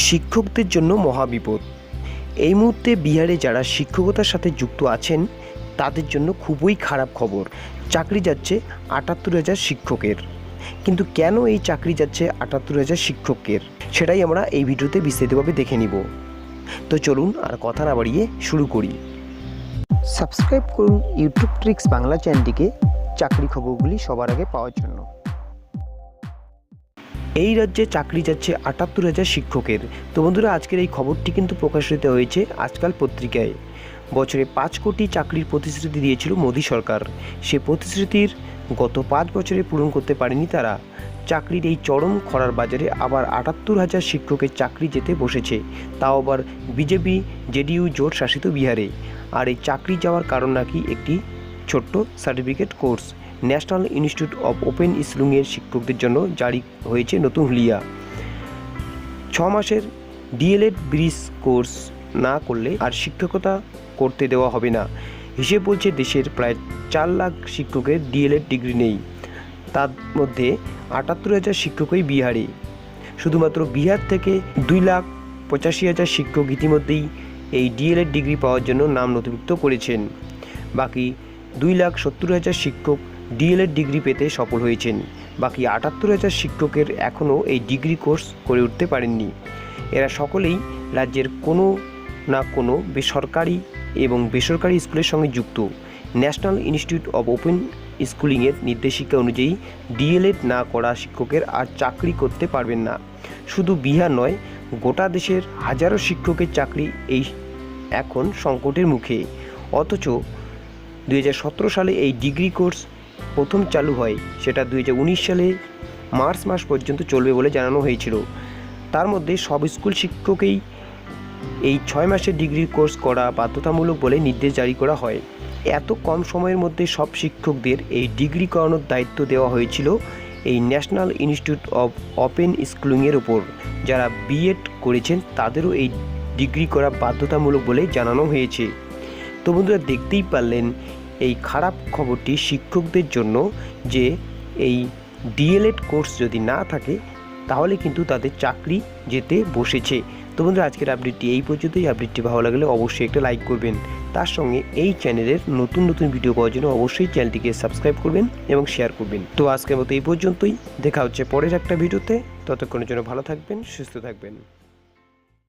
শিক্ষকদের জন্য মহাবিপদ। এই মুহূর্তে বিহারে যারা শিক্ষকতার সাথে যুক্ত আছেন তাদের জন্য খুবই খারাপ খবর। চাকরি যাচ্ছে ৭৮,০০০ শিক্ষকের। কিন্তু কেন এই চাকরি যাচ্ছে ৭৮,০০০ শিক্ষকের সেটাই আমরা এই ভিডিওতে বিস্তারিতভাবে দেখে নিব। তো চলুন আর কথা না বাড়িয়ে শুরু করি। সাবস্ক্রাইব করুন ইউটিউব ট্রিক্স বাংলা চ্যানেলটিকে চাকরি খবরগুলি সবার আগে পাওয়ার জন্য। এই রাজ্যে চাকরি যাচ্ছে ৭৮,০০০ শিক্ষকের। তো বন্ধুরা, আজকের এই খবরটি কিন্তু প্রকাশিত হয়েছে আজকাল পত্রিকায়। বছরে ৫ কোটি চাকরির প্রতিশ্রুতি দিয়েছিল মোদী সরকার। সে প্রতিশ্রুতির গত ৫ বছরে পূরণ করতে পারেনি তারা। চাকরির এই চরম খরার বাজারে আবার ৭৮,০০০ শিক্ষকের চাকরি যেতে বসেছে, তাও আবার বিজেপি জেডিইউ জোট শাসিত বিহারে। আর এই চাকরি যাওয়ার কারণ নাকি একটি ছোট্ট certificate course. National institute of open স্কুলিংয়ের শিক্ষকদের জন্য জারি হয়েছে নতুন হুলিয়া। ৬ মাসের ডিএলএড ব্রিজ কোর্স না করলে আর শিক্ষকতা করতে দেওয়া হবে না। হিসেব বলছে দেশের প্রায় ৪ লাখ শিক্ষকের ডিএলএড ডিগ্রি নেই। তার মধ্যে ৭৮,০০০ শিক্ষকই বিহারে। শুধুমাত্র বিহার থেকে ২,৮৫,০০০ শিক্ষক ইতিমধ্যেই এই ডিএলএড ডিগ্রি পাওয়ার জন্য নাম নথিভুক্ত করেছেন। বাকি ২,৭০,০০০ শিক্ষক ডিএলএড ডিগ্রি পেতে সফল হয়েছেন। বাকি ৭৮,০০০ শিক্ষকের এখনও এই ডিগ্রি কোর্স করে উঠতে পারেননি। এরা সকলেই রাজ্যের কোনো না কোনো বেসরকারি এবং বেসরকারি স্কুলের সঙ্গে যুক্ত। ন্যাশনাল ইনস্টিটিউট অব ওপেন স্কুলিংয়ের নির্দেশিকা অনুযায়ী ডিএলএড না করা শিক্ষকের আর চাকরি করতে পারবেন না। শুধু বিহার নয়, গোটা দেশের হাজারো শিক্ষকের চাকরি এই এখন সংকটের মুখে। অথচ ২০১৭ সালে এই ডিগ্রি কোর্স প্রথম চালু হয়, সেটা ২০১৯ সালে মার্চ মাস পর্যন্ত চলবে বলে জানানো হয়েছিল। তার মধ্যে সব স্কুল শিক্ষককেই এই ৬ মাসের ডিগ্রি কোর্স করা বাধ্যতামূলক বলে নির্দেশ জারি করা হয়। এত কম সময়ের মধ্যে সব শিক্ষকদের এই ডিগ্রি করানোর দায়িত্ব দেওয়া হয়েছিল এই ন্যাশনাল ইনস্টিটিউট অব ওপেন স্কুলিংয়ের ওপর। যারা বিএড করেছেন তাদেরও এই ডিগ্রি করা বাধ্যতামূলক বলে জানানো হয়েছে। তো বন্ধুরা, দেখতেই পারলেন এই খারাপ খবরটি শিক্ষকদের জন্য, যে এই ডিএলএড কোর্স যদি না থাকে তাহলে কিন্তু তাদের চাকরি যেতে বসেছে। তো বন্ধুরা, আজকের আপডেটটি এই পর্যন্তই। আপডেটটি ভালো লাগলে অবশ্যই একটা লাইক করবেন। তার সঙ্গে এই চ্যানেলের নতুন নতুন ভিডিও পাওয়ার জন্য অবশ্যই চ্যানেলটিকে সাবস্ক্রাইব করবেন এবং শেয়ার করবেন। তো আজকের মতো এই পর্যন্তই। দেখা হচ্ছে পরের একটা ভিডিওতে। ততক্ষণের জন্য ভালো থাকবেন, সুস্থ থাকবেন।